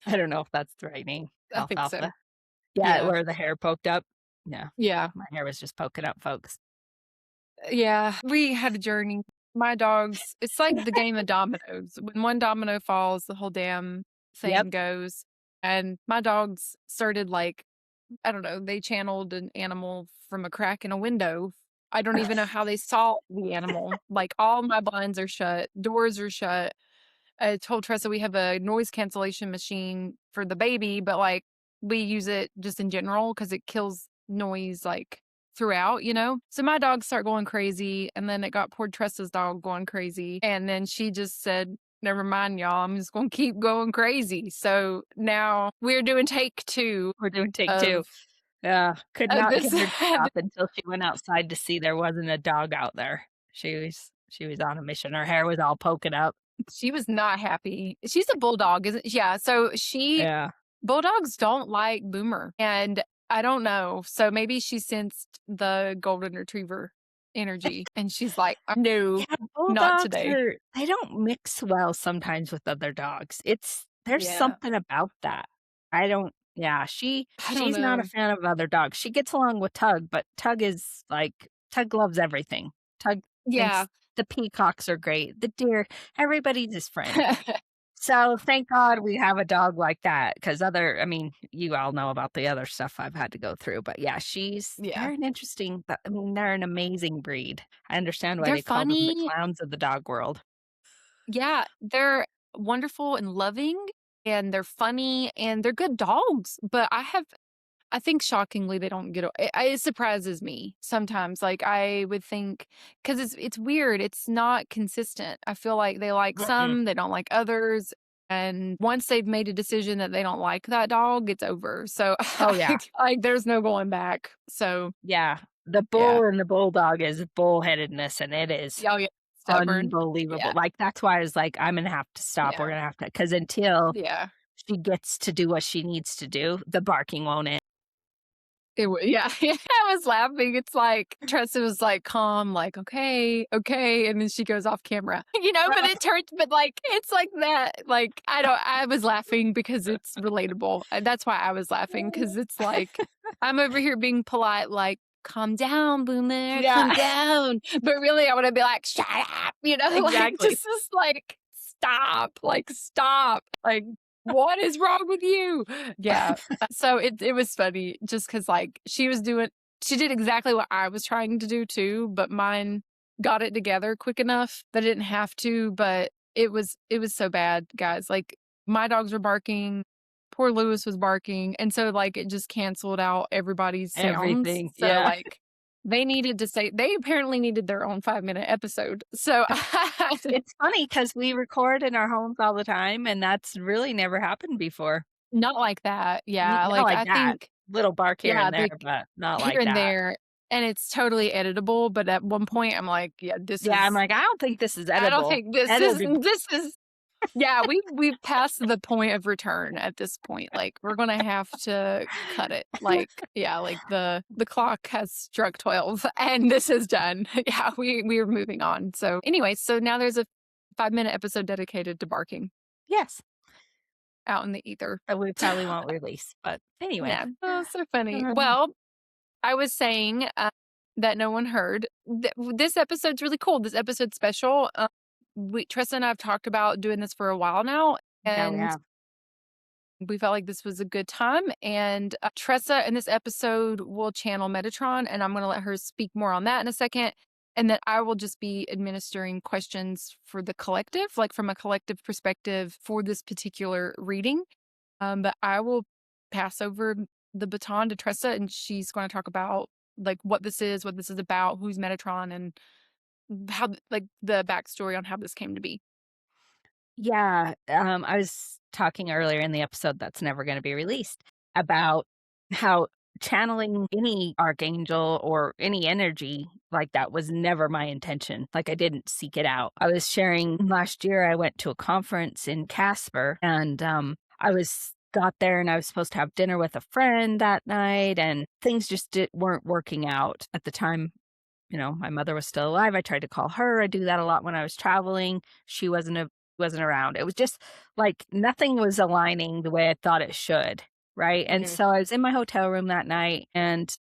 I don't know if that's the right name. I think so. Alfalfa. Yeah, Yeah. where the hair poked up. Yeah, Yeah. my hair was just poking up, folks. Yeah. We had a journey. My dogs, it's like the game of dominoes. When one domino falls, the whole damn Yep. thing goes. And my dogs started like, I don't know, they channeled an animal from a crack in a window. I don't even know how they saw the animal. Like all my blinds are shut, doors are shut. I told Tressa we have a noise cancellation machine for the baby, but like we use it just in general because it kills noise like throughout, you know? So my dogs start going crazy. And then it got poor Tressa's dog going crazy. And then she just said, never mind, y'all. I'm just going to keep going crazy. So now we're doing take two We're doing take two. of, Yeah, could of not this. get her to stop until she went outside to see there wasn't a dog out there. She was on a mission. Her hair was all poking up. She was not happy. She's a bulldog, isn't she? Yeah. So Yeah. bulldogs don't like Boomer. And I don't know. So maybe she sensed the golden retriever energy and she's like, no, Yeah, not bulldogs today. they don't mix well sometimes with other dogs. There's Yeah. something about that. I don't yeah, I don't she's not a know. fan of other dogs. She gets along with Tug, but Tug loves everything. Tug thinks Yeah. the peacocks are great, the deer, everybody's his friend. So, thank God we have a dog like that, because I mean, you all know about the other stuff I've had to go through, but yeah, Yeah. they're an interesting but, I mean, they're an amazing breed. I understand why They're they call them the funny. clowns of the dog world. Yeah. They're wonderful and loving and they're funny and they're good dogs. But I think shockingly they don't get it surprises me sometimes, like, I would think because it's weird, it's not consistent. I feel like they like Mm-mm. some, they don't like others, and once they've made a decision that they don't like that dog, it's over. So, Oh, yeah. like, there's no going back. So, Yeah. The yeah. bull and the bulldog is bullheadedness, and it is Oh, yeah. Stubborn. unbelievable. Yeah. Like, that's why I was like, "I'm gonna have to stop. We're Yeah. gonna have to because until Yeah. she gets to do what she needs to do, the barking won't end." Yeah, I was laughing. It's like Tressa was like calm, like, "Okay, okay," and then she goes off camera, but it turns but, like, it's like that, like, I was laughing because it's relatable. That's why I was laughing because it's like, I'm over here being polite, like, "Calm down, Boomer, calm Yeah, down," but really I wanna be like, "Shut up," like, exactly. just like, stop," like, "What is wrong with you?" Yeah. So it was funny just because like, she did exactly what I was trying to do too, but mine got it together quick enough that I didn't have to, but it was so bad, guys, like, my dogs were barking, poor Lewis was barking, and so, like, it just canceled out everybody's sounds, Everything, so, yeah. like, they apparently needed their own 5-minute episode, so It's funny because we record in our homes all the time, and that's really never happened before. not like that, N yeah, not like, like I that. think Little bark here yeah, and there, like but not here like and that. there, and it's totally editable, but at one point, I'm like, "Yeah, this Yeah, I'm is like, "I don't think this is I don't edible." think this is Edited this is" yeah, we've passed the point of return at this point, like, we're gonna have to cut it, like, yeah, like, the clock has struck 12, and this is done. Yeah, we're moving on, so, anyway, so now there's a 5-minute episode dedicated to barking Yes, out in the ether. that we probably won't release, but anyway. Yeah, oh, so funny. Well, I was saying, that no one heard. This episode's really cool. This episode's special. Tressa and I have talked about doing this for a while now, Yeah, we and have. we felt like this was a good time. And Tressa in this episode will channel Metatron, and I'm going to let her speak more on that in a second. And then I will just be administering questions for the collective, like from a collective perspective for this particular reading. But I will pass over the baton to Tressa, and she's going to talk about like what this is about, who's Metatron, and how like the backstory on how this came to be. Yeah, I was talking earlier in the episode that's never gonna be released about how channeling any archangel or any energy like that was never my intention. Like, I didn't seek it out. I was sharing last year, I went to a conference in Casper, and, I was got there, and I was supposed to have dinner with a friend that night, and things just weren't working out at the time. My mother was still alive. I tried to call her. I do that a lot when I was traveling. She wasn't wasn't around. It was just like nothing was aligning the way I thought it should, right? And Mhm. so I was in my hotel room that night and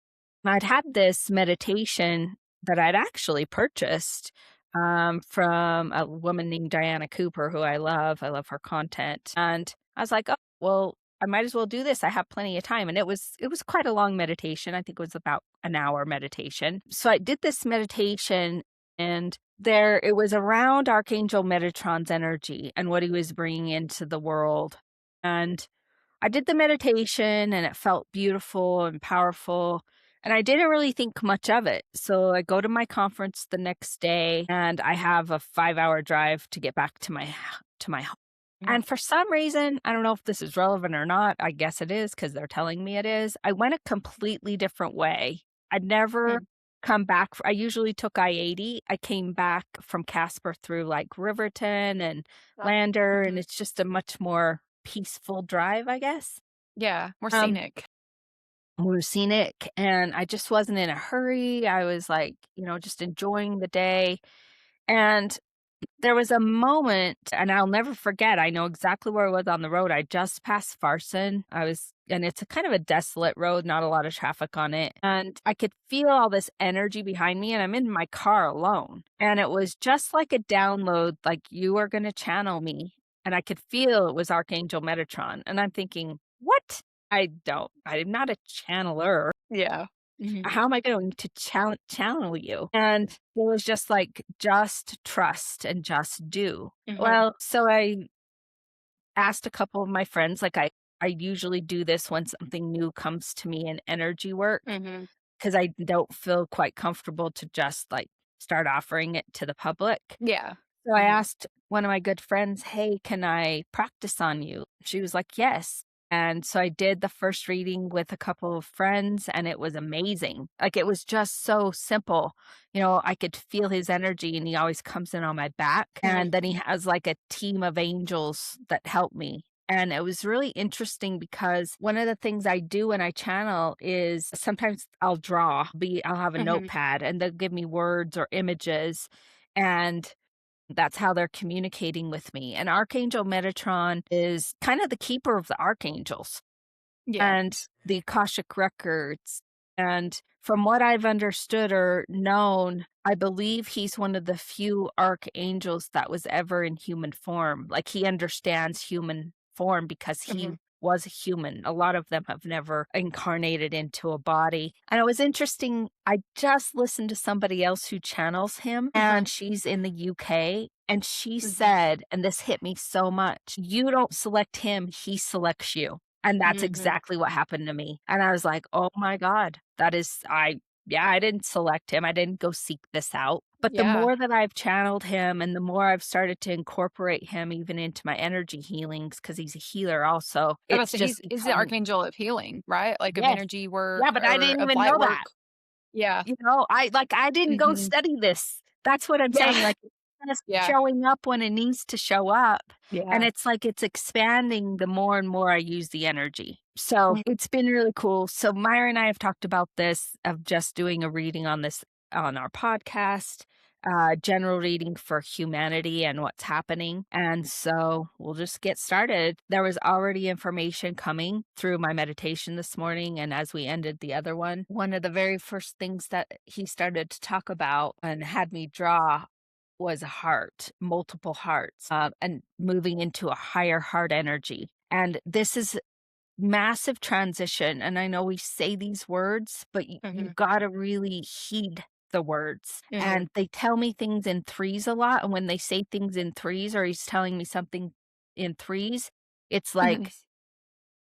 I'd had this meditation that I'd actually purchased from a woman named Diana Cooper, who I love. I love her content. And I was like, oh, well, I might as well do this. I have plenty of time. And it was quite a long meditation. I think it was about an hour meditation. So I did this meditation and there it was around Archangel Metatron's energy and what he was bringing into the world. And I did the meditation and it felt beautiful and powerful. And I didn't really think much of it. So I go to my conference the next day and I have a 5-hour drive to get back to my home. Mhm. And for some reason, I don't know if this is relevant or not. I guess it is because they're telling me it is. I went a completely different way. I'd never Mm. come back. I usually took I-80. I came back from Casper through like Riverton and Lander, and Mhm. it's just a much more peaceful drive, I guess. Yeah, more Um, scenic. more scenic, and I just wasn't in a hurry. I was like, just enjoying the day. And there was a moment, and I'll never forget, I know exactly where I was on the road. I just passed Farson. And it's a kind of a desolate road, not a lot of traffic on it. And I could feel all this energy behind me, and I'm in my car alone. And it was just like a download, like you are going to channel me. And I could feel it was Archangel Metatron. And I'm thinking, what? I'm not a channeler. Yeah. Mhm. How am I going to channel you? And it was just like, just trust and just do. Mhm. Well, so I asked a couple of my friends, like I usually do this when something new comes to me in energy work, Mhm. because I don't feel quite comfortable to just like start offering it to the public. Yeah. So I Mhm. asked one of my good friends, "Hey, can I practice on you?" She was like, "Yes." And so I did the first reading with a couple of friends and it was amazing. Like it was just so simple. I could feel his energy and he always comes in on my back. Mhm. And then he has like a team of angels that help me. And it was really interesting because one of the things I do when I channel is sometimes I'll have a Mhm. notepad and they'll give me words or images. And that's how they're communicating with me, and Archangel Metatron is kind of the keeper of the archangels Yeah. and the Akashic records, and from what I've understood or known, I believe he's one of the few archangels that was ever in human form, like, he understands human form because he Mhm. was a human. A lot of them have never incarnated into a body, and it was interesting, I just listened to somebody else who channels him, and Mhm. she's in the UK, and she Mhm. said, and this hit me so much, "You don't select him, he selects you." And that's Mhm. exactly what happened to me, and I was like, "Oh my god, I didn't select him, I didn't go seek this out." But the Yeah. more that I've channeled him and the more I've started to incorporate him even into my energy healings, because he's a healer also, I was it's say he's just is the become. archangel of healing, right? Like of Yes. energy work Yeah, but I or didn't of even light know work. that. Yeah. I didn't go Mhm. study this. That's what I'm saying, Yeah. like, it's just Yeah. showing up when it needs to show up, and Yeah. it's like it's expanding the more and more I use the energy. So, Mm. it's been really cool. So, Myra and I have talked about this, of just doing a reading on this on our podcast, general reading for humanity and what's happening, and so we'll just get started. There was already information coming through my meditation this morning, and as we ended the other one of the very first things that he started to talk about and had me draw was a heart, multiple hearts, and moving into a higher heart energy. And this is massive transition, and I know we say these words, but you Mhm. gotta really heed the words, Mhm. and they tell me things in threes a lot, and when they say things in threes or he's telling me something in threes, it's Mhm. like,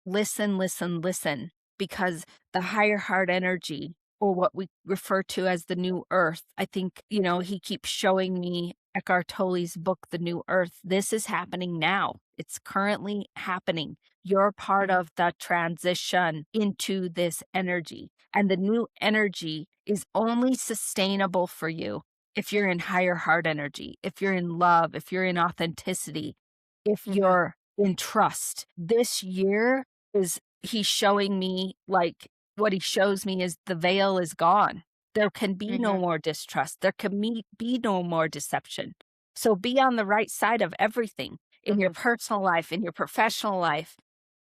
listen, listen, listen, because the higher heart energy, or what we refer to as the new earth, I think, he keeps showing me Eckhart Tolle's book, The New Earth. This is happening now. It's currently happening. You're part Mhm. of the transition into this energy. And the new energy is only sustainable for you if you're in higher heart energy, if you're in love, if you're in authenticity, if Mhm. you're in trust. This year is he's showing me, like, what he shows me is the veil is gone. There can be no Mhm. more distrust. There can be no more deception. So be on the right side of everything. in your Mhm. personal life, in your professional life,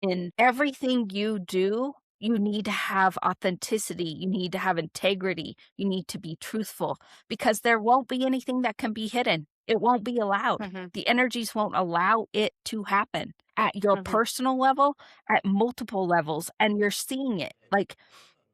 in everything you do, you need to have authenticity, you need to have integrity, you need to be truthful because there won't be anything that can be hidden. It won't be allowed. Mhm. The energies won't allow it to happen at your Mhm. personal level, at multiple levels, and you're seeing it. Like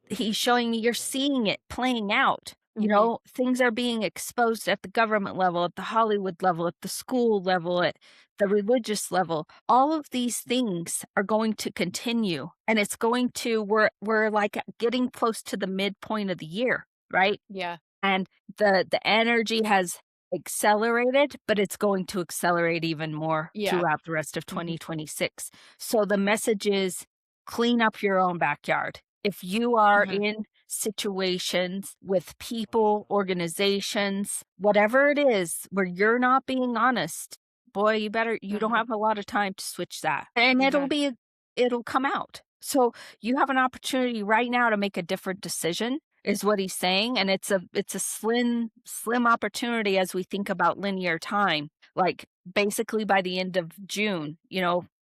he's showing me you're seeing it playing out. You Mhm. know, things are being exposed at the government level, at the Hollywood level, at the school level, at the religious level. All of these things are going to continue and it's going to we're like getting close to the midpoint of the year, right? Yeah. And the energy has accelerated, but it's going to accelerate even more Yeah. throughout the rest of Mhm. 2026. So the message is clean up your own backyard. If you are Mhm. in situations with people, organizations, whatever it is, where you're not being honest, boy, you don't Mhm. have a lot of time to switch that. And Okay. it'll come out. So you have an opportunity right now to make a different decision is what he's saying, and it's a slim opportunity as we think about linear time, like, basically by the end of June,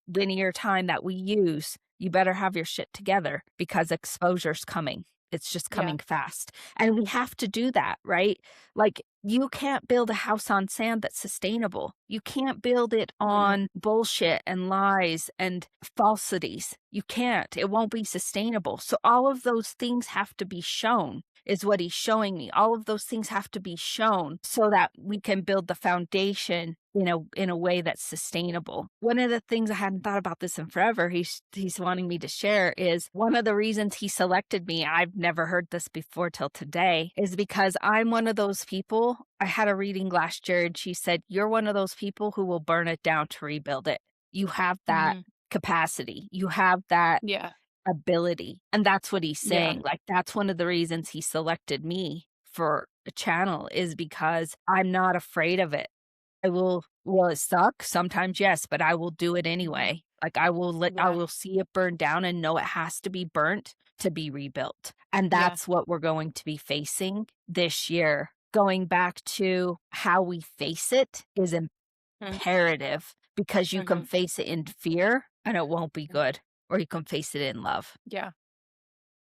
linear time that we use, you better have your shit together because exposure's coming. It's just Yeah. coming fast, and we have to do that, right? Like, you can't build a house on sand that's sustainable. You can't build it Mm-mm. on bullshit and lies and falsities. You can't. It won't be sustainable. So all of those things have to be shown is what he's showing me. All of those things have to be shown so that we can build the foundation in a way that's sustainable. One of the things I hadn't thought about this in forever, he's wanting me to share is one of the reasons he selected me, I've never heard this before till today, is because I'm one of those people. I had a reading last year and she said, "You're one of those people who will burn it down to rebuild it. You have that Mhm. capacity. You have that Yeah. ability." And that's what he's Yeah. saying. Like, that's one of the reasons he selected me for a channel is because I'm not afraid of it. Will it suck? Sometimes, yes, but I will do it Mhm. anyway. Like, I Yeah. will see it burn down and know it has to be burnt to be rebuilt. And Yeah. that's what we're going to be facing this year. Going back to how we face it is Mhm. imperative because you can Mhm. face it in fear and it won't be good, or you can face it in love. Yeah.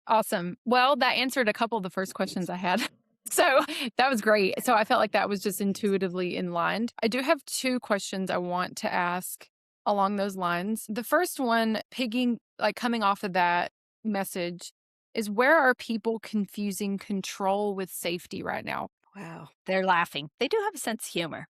Awesome. Well, that answered a couple of the first questions I had. So that was great. So I felt like that was just intuitively in line. I do have two questions I want to ask along those lines. The first one, coming off of that message, is where are people confusing control with safety right now? Wow. They're laughing. They do have a sense of humor.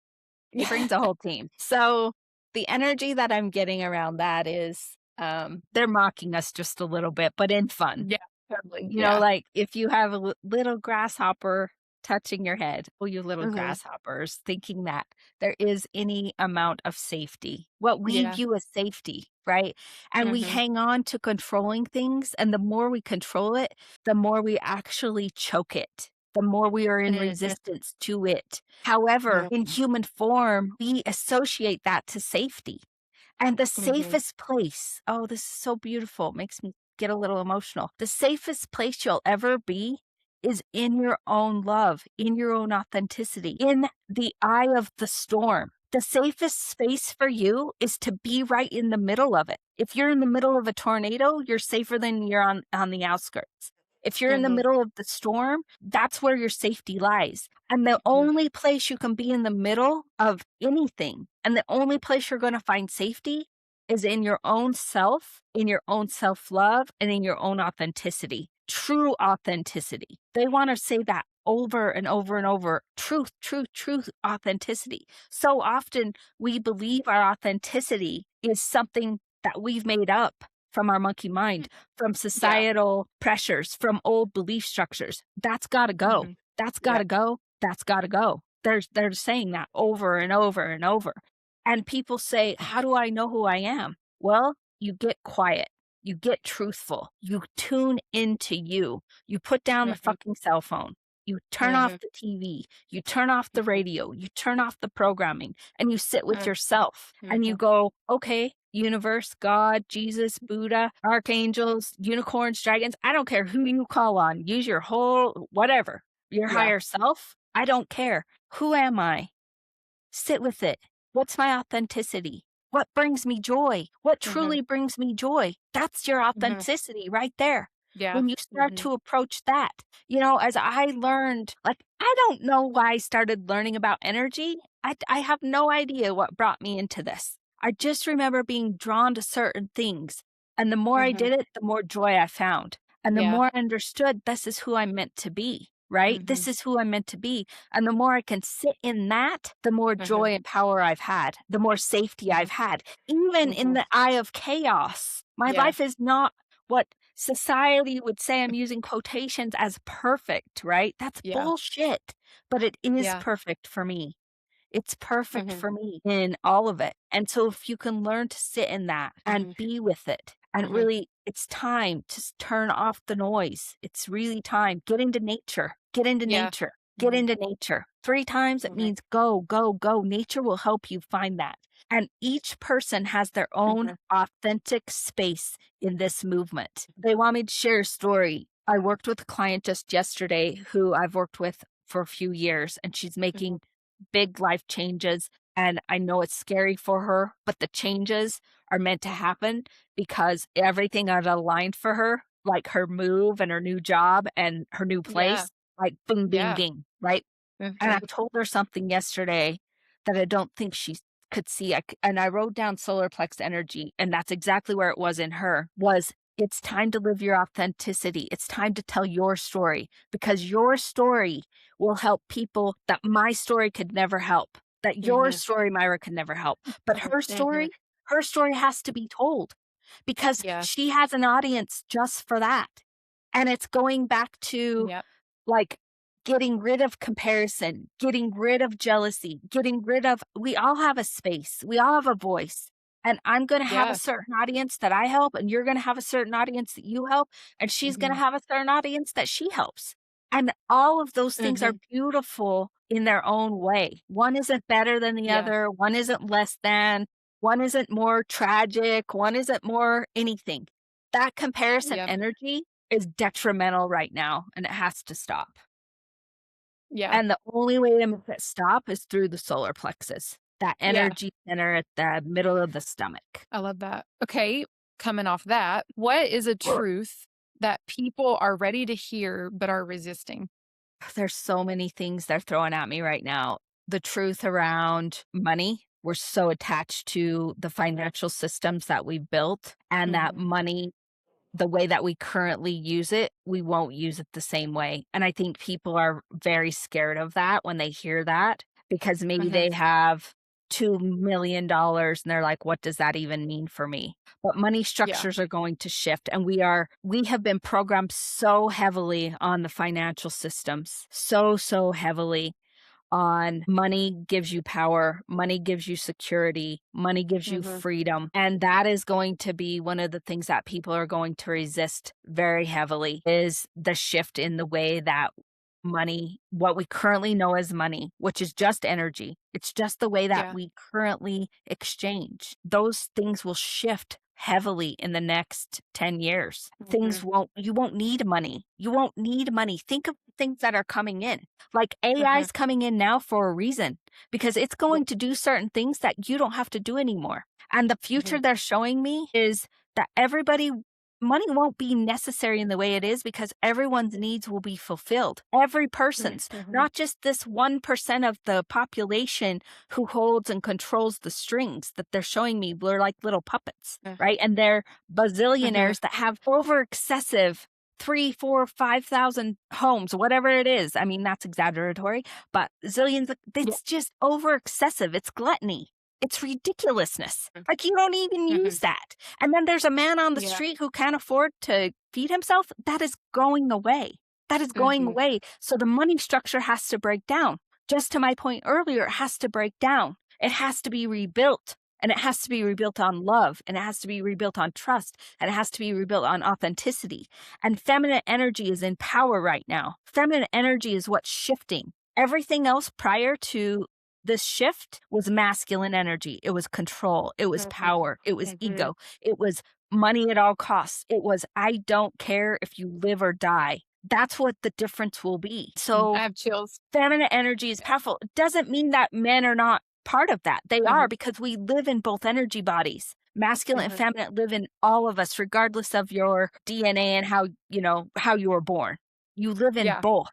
He brings a whole team. So the energy that I'm getting around that is they're mocking us just a little bit, but in fun. Yeah, totally. Yeah. Like if you have a little grasshopper touching your head, oh, you little Mhm. grasshoppers, thinking that there is any amount of safety, what we Yeah. view as safety, right? And we Mhm. hang on to controlling things. And the more we control it, the more we actually choke it, the more we are in Mhm. resistance to it. However, in Mhm. human form, we associate that to safety. And the Mhm. safest place, oh, this is so beautiful, makes me get a little emotional. The safest place you'll ever be is in your own love, in your own authenticity, in the eye of the storm. The safest space for you is to be right in the middle of it. If you're in the middle of a tornado, you're safer than you're on the outskirts. If you're in the Mhm. middle of the storm, that's where your safety lies. And the Mhm. only place you can be in the middle of anything, and the only place you're going to find safety is in your own self, in your own self love, and in your own authenticity, true authenticity. They want to say that over and over and over truth, truth, truth, authenticity. So often we believe our authenticity is something that we've made up from our monkey mind, from Yeah. societal pressures, from old belief structures. That's got to go. Mhm. That's got Yeah. to go. That's got to go. They're saying that over and over and over. And people say, "How do I know who I am?" Well, you get quiet. You get truthful. You tune into you. You put down the Mhm. fucking cell phone. You turn off Mhm. the TV. You turn off the Mhm. radio. You turn off the programming and you sit with Mm. yourself and you Mhm. go, "Okay, universe, God, Jesus, Buddha, archangels, unicorns, dragons, I don't care who you call on. Use your whole whatever, your Yeah. higher self. I don't care. Who am I? Sit with it. What's my authenticity? What brings me joy? What Mhm. truly brings me joy? That's your Mhm. authenticity right there. Yeah. When you start Mhm. to approach that, as I learned, like, I don't know why I started learning about energy. I have no idea what brought me into this. I just remember being drawn to certain things. And the more I Mhm. did it, the more joy I found. And the Yeah. more I understood this is who I'm meant to be, right? This Mhm. is who I'm meant to be. And the more I can sit in that, the more Mhm. joy and power I've had, the more safety Mhm. I've had. Even in Mhm. the eye of chaos, my Yeah. life is not what society would say. I'm using quotations as perfect, right? That's Yeah. bullshit, but it is Yeah. perfect for me. It's perfect Mhm. for me in all of it. And so if you can learn to sit in that and Mhm. be with it and Mhm. really it's time to turn off the noise. It's really time. Get into nature. Get into Yeah. nature. Get Mhm. into nature. 3 times it Mhm. means go, go, go. Nature will help you find that. And each person has their own Mhm. authentic space in this movement. They want me to share a story. I worked with a client just yesterday who I've worked with for a few years, and she's Mhm. making big life changes. And I know it's scary for her, but the changes are meant to happen because everything got aligned for her, like her move and her new job and her new Yeah. place, like bing, bing, Yeah. bing, right? And I Mhm. told her something yesterday that I don't think she could see. And I wrote down solar plex energy, and that's exactly where it was in her. Was it's time to live your authenticity. It's time to tell your story because your story will help people that my story could never help. That your Mhm. story, Myra, could never help. But Mhm. Mhm. her story has to be told because Yeah. she has an audience just for that. And it's going back to Yep. like, getting rid of comparison, getting rid of jealousy, getting rid of we all have a space, we all have a voice, and I'm gonna have a Yeah. certain audience that I help, and you're gonna have a certain audience that you help, and she's gonna Mhm. have a certain audience that she helps, and all of those things are Mhm. beautiful in their own way. One isn't better than the Yeah. other, one isn't less than, one isn't more tragic, one isn't more anything. That comparison Yep. energy is detrimental right now, and it has to stop. Yeah. And the only way to make it stop is through the solar plexus, that Yeah. energy center at the middle of the stomach. I love that. Okay, coming off that, what is a truth that people are ready to hear but are resisting? There's so many things they're throwing at me right now. The truth around money, we're so attached to the financial systems that we built, and that Mhm. money, the way that we currently use it, we won't use it the same way. And I think people are very scared of that when they hear that because maybe Mhm. they have $2 million and they're like, what does that even mean for me? But money Yeah. structures are going to shift. And we have been programmed so heavily on the financial systems, so heavily on money gives you power, money gives you security, money gives you Mhm. freedom. And that is going to be one of the things that people are going to resist very heavily is the shift in the way that money, what we currently know as money, which is just energy. It's just the way that Yeah. we currently exchange. Those things will shift heavily in the next 10 years. Mhm. You won't need money. You won't need money. Think of things that are coming in. Like AI Mhm. is coming in now for a reason because it's Yeah. going to do certain things that you don't have to do anymore. And the Mhm. future they're showing me is that money won't be necessary in the way it is because everyone's needs will be fulfilled. Every Mhm. person's, Mhm. not just this 1% of the population who holds and controls the strings that they're showing me. We're like little puppets, Mhm. right? And they're Mhm. bazillionaires that have over excessive 3, 4, 5,000 homes, whatever it is. I mean, that's exaggeratory, but zillions, Yeah. it's just over excessive. It's gluttony. It's ridiculousness. Mhm. Like, you don't even use Mhm. that. And then there's a man on the Yeah. street who can't afford to feed himself. That is going away. That is going Mhm. away. So the money structure has to break down. Just to my point earlier, it has to break down. It has to be rebuilt. And it has to be rebuilt on love. And it has to be rebuilt on trust. And it has to be rebuilt on authenticity. And feminine energy is in power right now. Feminine energy is what's shifting. Everything else prior to this shift was masculine energy. It was control. It was Mhm. power. It was Mhm. ego. It was money at all costs. It was, I don't care if you live or die. That's what the difference will be. I So have chills. feminine energy is Yeah. powerful. It doesn't mean that men are not part of that. They are Mhm. because we live in both energy bodies. Masculine and Mhm. feminine live in all of us, regardless of your DNA and how, how you were born. You live in Yeah. both.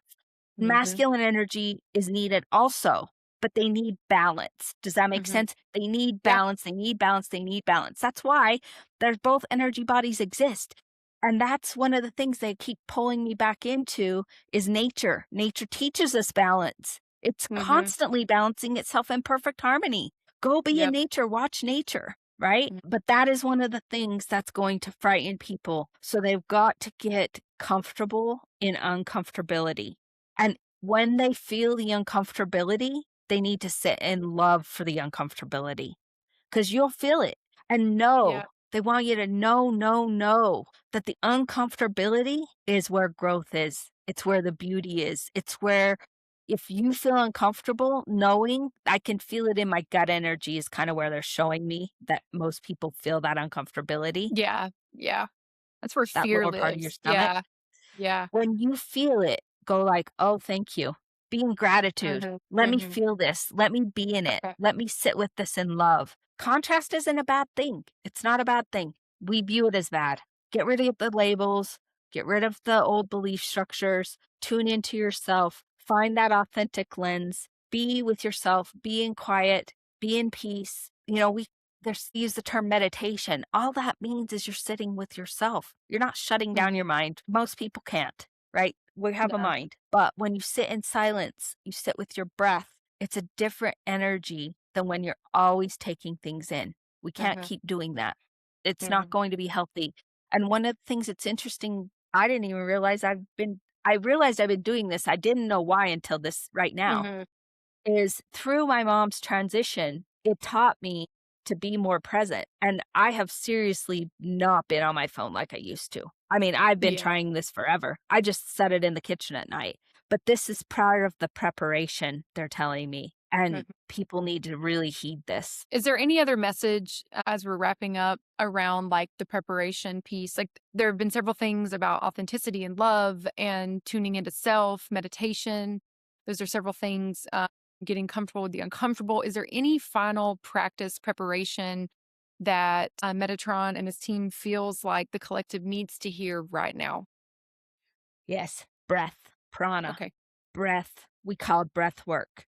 Mhm. Masculine energy is needed also, but they need balance. Does that make Mhm. sense? They need Yeah. balance, they need balance, they need balance. That's why there's both energy bodies exist. And that's one of the things they keep pulling me back into is nature. Nature teaches us balance. It's Mhm. constantly balancing itself in perfect harmony. Go be in Yep. nature, watch nature, right? Mm. But that is one of the things that's going to frighten people. So they've got to get comfortable in uncomfortability. And when they feel the uncomfortability, they need to sit in love for the uncomfortability because you'll feel it and know. Yeah. They want you to know that the uncomfortability is where growth is. It's where the beauty is. It's where if you feel uncomfortable, knowing I can feel it in my gut energy is kind of where they're showing me that most people feel that uncomfortability, Yeah. Yeah. That's where that fear lower part of your lives. stomach. Yeah. Yeah. When you feel it, go like, "Oh, thank you." Be in gratitude. Mhm. Let me Mhm. feel this. Let me be in it. Okay. Let me sit with this in love. Contrast isn't a bad thing. It's not a bad thing. We view it as bad. Get rid of the labels. Get rid of the old belief structures. Tune into yourself. Find that authentic lens. Be with yourself. Be in quiet. Be in peace. We there's use the term meditation. All that means is you're sitting with yourself. You're not shutting down Mhm. your mind. Most people can't, right? We have a No. mind. But when you sit in silence, you sit with your breath, it's a different energy than when you're always taking things in. We can't Mhm. keep doing that. It's not Mhm. going to be healthy. And one of the things that's interesting, I didn't even realize I realized I've been doing this. I didn't know why until this right now Mhm. is through my mom's transition, it taught me to be more present. And I have seriously not been on my phone like I used to. I mean, I've been Yeah. trying this forever. I just set it in the kitchen at night. But this is part of the preparation, they're telling me. And Mhm. people need to really heed this. Is there any other message as we're wrapping up around like the preparation piece? Like there have been several things about authenticity and love and tuning into self, meditation. Those are several things, getting comfortable with the uncomfortable. Is there any final practice preparation that Metatron and his team feels like the collective needs to hear right now? Yes, breath, prana, Okay. breath. We call it breath work.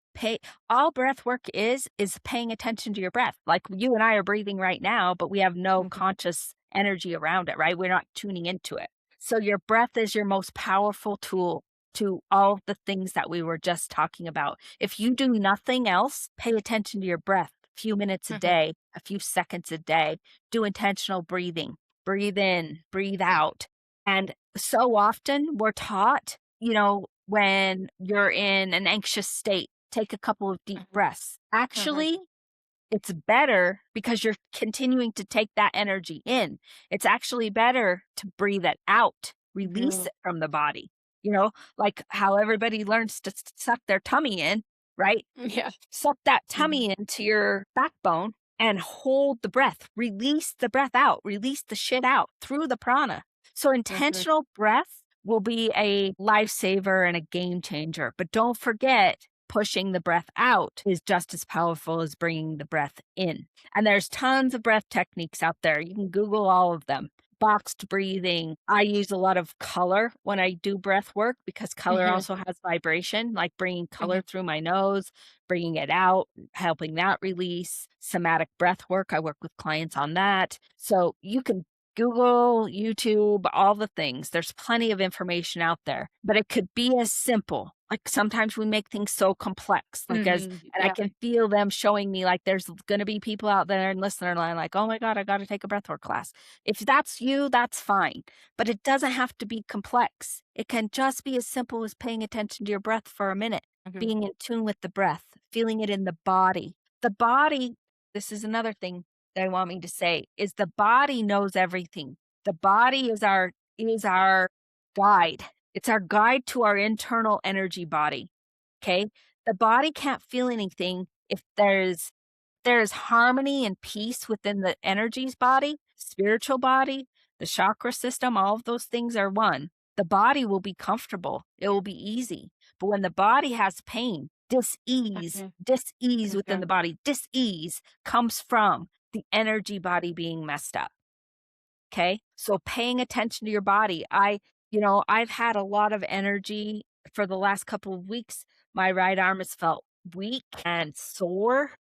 All breath work is paying attention to your breath. Like you and I are breathing right now, but we have no Mhm. conscious energy around it, right? We're not tuning into it. So your breath is your most powerful tool to all the things that we were just talking about. If you do nothing else, pay attention to your breath. A few minutes a Mhm. day, a few seconds a day. Do intentional breathing. Breathe in, breathe out. And so often we're taught, when you're in an anxious state, take a couple of deep Mhm. breaths. Mhm. Actually, it's better because you're continuing to take that energy in. It's actually better to breathe it out, release Mhm. it from the body, like how everybody learns to suck their tummy in, right? Yeah. Suck that Mhm. tummy into your backbone and hold the breath. Release the breath out. Release the shit out through the prana. So Mhm. intentional breath will be a lifesaver and a game changer. But don't forget, pushing the breath out is just as powerful as bringing the breath in. And there's tons of breath techniques out there. You can Google all of them. Boxed breathing. I use a lot of color when I do breath work because color Mhm. also has vibration, like bringing color Mhm. through my nose, bringing it out, helping that release. Somatic breath work. I work with clients on that. So you can Google, YouTube, all the things. There's plenty of information out there, but it could be as simple. Like sometimes we make things so complex, Mhm. and I Yeah. can feel them showing me like there's going to be people out there in listener line like, oh my God, I got to take a breathwork class. If that's you, that's fine, but it doesn't have to be complex. It can just be as simple as paying attention to your breath for a minute, Mhm. being in tune with the breath, feeling it in the body. The body, this is another thing that I want me to say is the body knows everything. The body is our guide. It's our guide to our internal energy body. Okay? The body can't feel anything if there's harmony and peace within the energies body, spiritual body, the chakra system, all of those things are one. The body will be comfortable. It will be easy. But when the body has pain, dis-ease, Mhm. dis-ease within Okay. the body, dis-ease comes from the energy body being messed up. Okay. So paying attention to your body. I've had a lot of energy for the last couple of weeks. My right arm has felt weak and sore.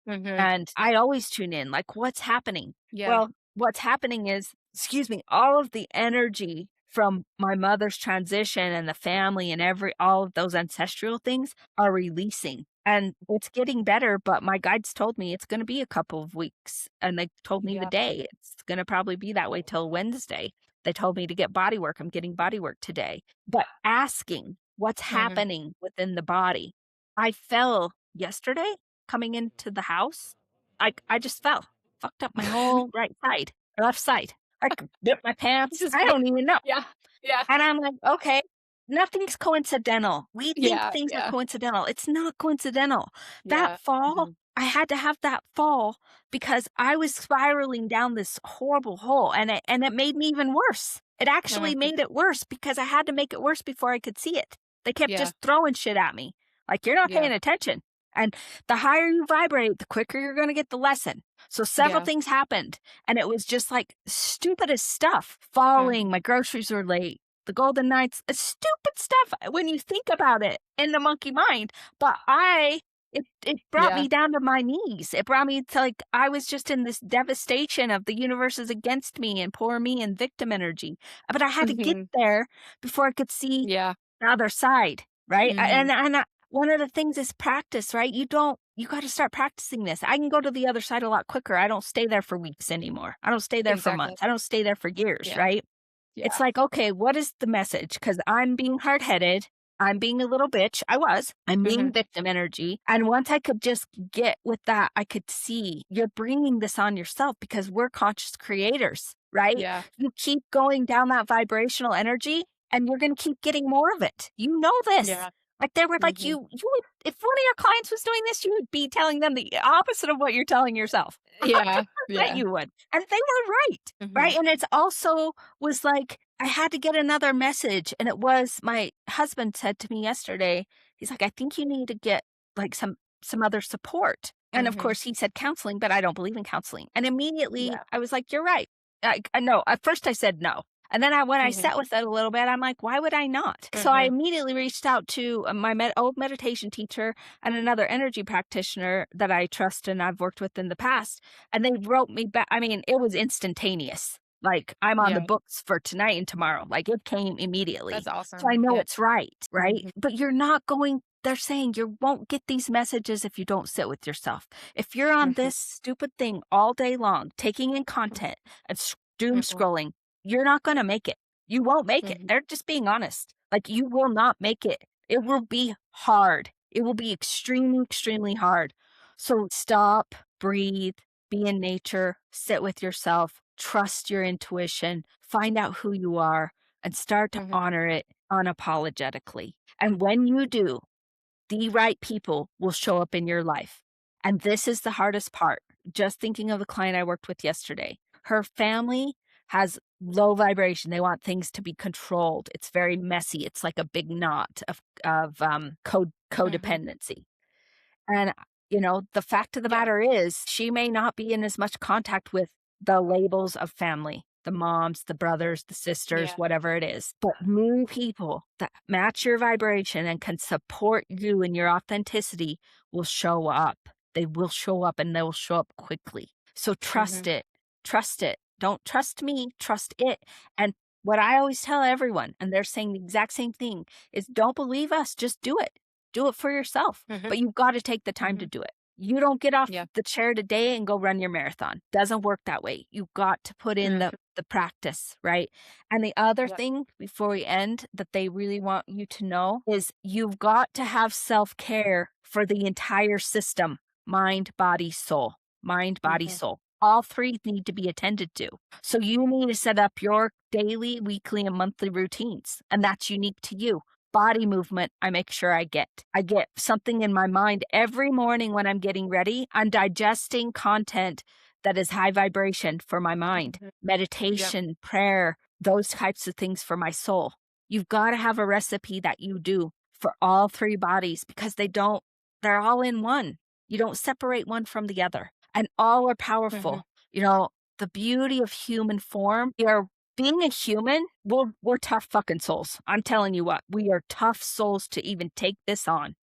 Mhm. And I always tune in, like, what's happening? Yeah. Well, what's happening is, excuse me, all of the energy from my mother's transition and the family and all of those ancestral things are releasing. And it's getting better, but my guides told me it's going to be a couple of weeks. And they told me the Yeah. day. It's going to probably be that way till Wednesday. They told me to get body work. I'm getting body work today. But asking what's Mhm. happening within the body. I fell yesterday coming into the house. I just fell, fucked up my whole right side or left side. I could rip my pants. Just I wait. don't even know. Yeah. Yeah. And I'm like, okay, nothing's coincidental. We think Yeah. things are Yeah. coincidental. It's not coincidental. That Yeah. fall, Mhm. I had to have that fall because I was spiraling down this horrible hole and it made me even worse. It actually Mhm. made it worse because I had to make it worse before I could see it. They kept Yeah. just throwing shit at me. Like, you're not Yeah. paying attention. And the higher you vibrate, the quicker you're going to get the lesson. So several Yeah. things happened and it was just like stupidest stuff. Mhm. Falling, my groceries were late, the Golden Knights, stupid stuff when you think about it in the monkey mind. But it brought Yeah. me down to my knees. It brought me to, like, I was just in this devastation of the universe is against me and poor me and victim energy. But I had to get Mhm. there before I could see Yeah. the other side, right? Mhm. One of the things is practice, right? You got to start practicing this. I can go to the other side a lot quicker. I don't stay there for weeks anymore. I don't stay there for Exactly. months. I don't stay there for years, Yeah. right? It's Yeah. like, okay, what is the message? Because I'm being hard headed. I'm being a little bitch. I was. I'm being Mhm. victim energy. And once I could just get with that, I could see you're bringing this on yourself because we're conscious creators, right? Yeah. You keep going down that vibrational energy and you're going to keep getting more of it. You know this. Yeah. Like, they were like, Mhm. you would, if one of your clients was doing this, you would be telling them the opposite of what you're telling yourself. Yeah. 100% Yeah. you would. And they were right. Right. Mhm. And it's also was like, I had to get another message. And it was my husband said to me yesterday, he's like, I think you need to get like some other support. And of Mhm. course he said counseling, but I don't believe in counseling. And immediately Yeah. I was like, you're right. I know. At first I said no. And then when I Mhm. sat with it a little bit, I'm like, why would I not? So I Mhm. immediately reached out to my old meditation teacher and another energy practitioner that I trust and I've worked with in the past. And they wrote me back. I mean, it was instantaneous. Like, I'm on the Yeah. books for tonight and tomorrow. Like, it came immediately. That's So I awesome. know Yeah. it's right, right? Mhm. But you're not going, they're saying you won't get these messages if you don't sit with yourself. If you're on Mhm. this stupid thing all day long, taking in content and doom Mhm. scrolling, you're not going to make it. You won't make it. Mhm. They're just being honest. Like, you will not make it. It will be hard. It will be extremely, extremely hard. So stop, breathe, be in nature, sit with yourself, trust your intuition, find out who you are, and start to Mhm. honor it unapologetically. And when you do, the right people will show up in your life. And this is the hardest part. Just thinking of the client I worked with yesterday, her family has low vibration. They want things to be controlled. It's very messy. It's like a big knot of Mhm. codependency. And, the fact of the Yeah. matter is, she may not be in as much contact with the labels of family, the moms, the brothers, the sisters, Yeah. whatever it is. But new people that match your vibration and can support you in your authenticity will show up. They will show up and they will show up quickly. So trust Mhm. it. Trust it. Don't trust me, trust it. And what I always tell everyone, and they're saying the exact same thing, is don't believe us, just do it. Do it for yourself, Mhm. but you've got to take the time to Mhm. do it. You don't get off Yeah. the chair today and go run your marathon. Doesn't work that way. You've got to put in the Mhm. the practice, right? And the other Yep. thing before we end that they really want you to know is you've got to have self-care for the entire system, mind, body, soul. Mind, body, Mhm. soul. All three need to be attended to. So you need to set up your daily, weekly, and monthly routines, and that's unique to you. Body movement, I make sure I get. I get something in my mind every morning when I'm getting ready. I'm digesting content that is high vibration for my mind, Mhm. Yep. meditation, prayer, those types of things for my soul. You've got to have a recipe that you do for all three bodies because they don't They're all in one. You don't separate one from the other, and all are Mhm. powerful. You know, the beauty of human form, we are being a human, we're tough fucking souls. I'm telling you what, we are tough souls to even take this on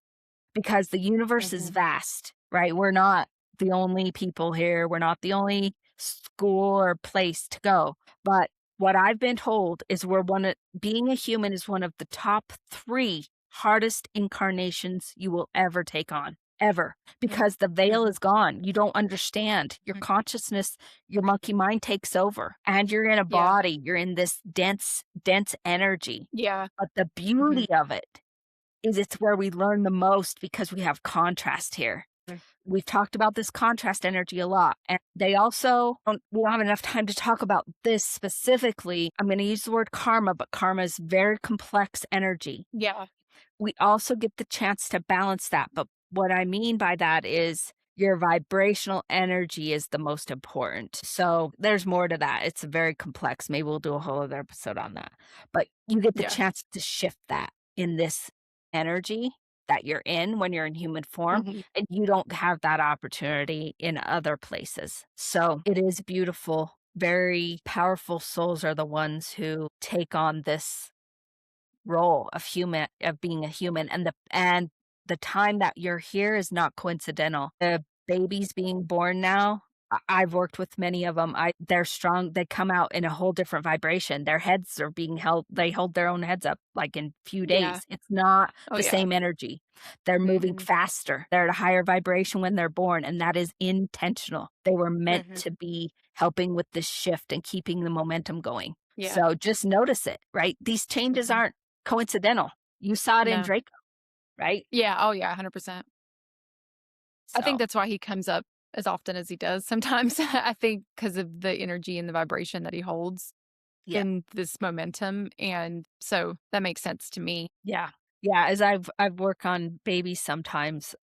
because the universe is Mhm. vast, right? We're not the only people here. We're not the only school or place to go. But what I've been told is we're one of being a human is one of the top 3 hardest incarnations you will ever take on, ever, Mm. because the veil Mhm. is gone. You don't understand. Your Mm. consciousness, your monkey mind takes over, and you're in a Yeah. body. You're in this dense energy. Yeah. But the Mhm. beauty of it is it's where we learn the most because we have contrast here. Mm. We've talked about this contrast energy a lot, and they also we don't have enough time to talk about this specifically. I'm gonna use the word karma, but karma is very complex energy. Yeah. We also get the chance to balance that, but what I mean by that is your vibrational energy is the most important. So, there's more to that. It's very complex. Maybe we'll do a whole other episode on that. But you get the Yeah. chance to shift that in this energy that you're in when you're in human form, Mhm. and you don't have that opportunity in other places. So, it is beautiful. Very powerful souls are the ones who take on this role of being a human, and the time that you're here is not coincidental. The babies being born now, I've worked with many of them. They're strong. They come out in a whole different vibration. Their heads are being held. They hold their own heads up like in few Yeah. days. It's not Oh, the yeah. same energy. They're moving Mhm. faster. They're at a higher vibration when they're born, and that is intentional. They were meant Mhm. to be helping with this shift and keeping the momentum going. Yeah. So just notice it, right? These changes Mhm. aren't coincidental. You saw it in No. Draco, right? Yeah. Oh, yeah, 100%. I think So, that's why he comes up as often as he does sometimes. I think because of the energy and the vibration that he holds yeah. in this momentum, and so that makes sense to me. Yeah. Yeah, as I've worked on babies sometimes,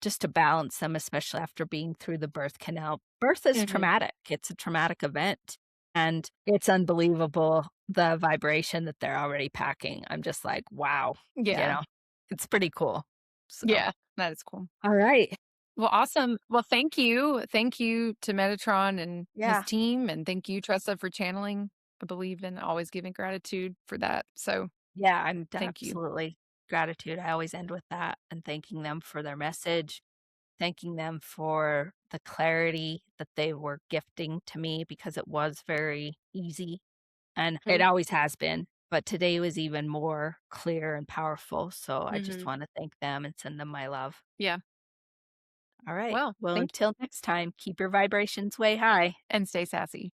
just to balance them, especially after being through the birth canal. Birth is Mhm. traumatic. It's a traumatic event, and it's unbelievable the vibration that they're already packing. I'm just like, "Wow," you Yeah. know? It's pretty cool. So, Yeah. That is cool. all right. Well, awesome. Well, thank you. Thank you to Metatron and his Yeah. team, and thank you, Tressa, for channeling. I believe in always giving gratitude for that. So Yeah, I'm thank you. absolutely gratitude. I always end with that and thanking them for their message, thanking them for the clarity that they were gifting to me because it was very easy and it Mhm. always has been. But today was even more clear and powerful. So I just Mhm. want to thank them and send them my love. Yeah. All right. Well, Well, thank you until next time, keep your vibrations way high. and stay sassy.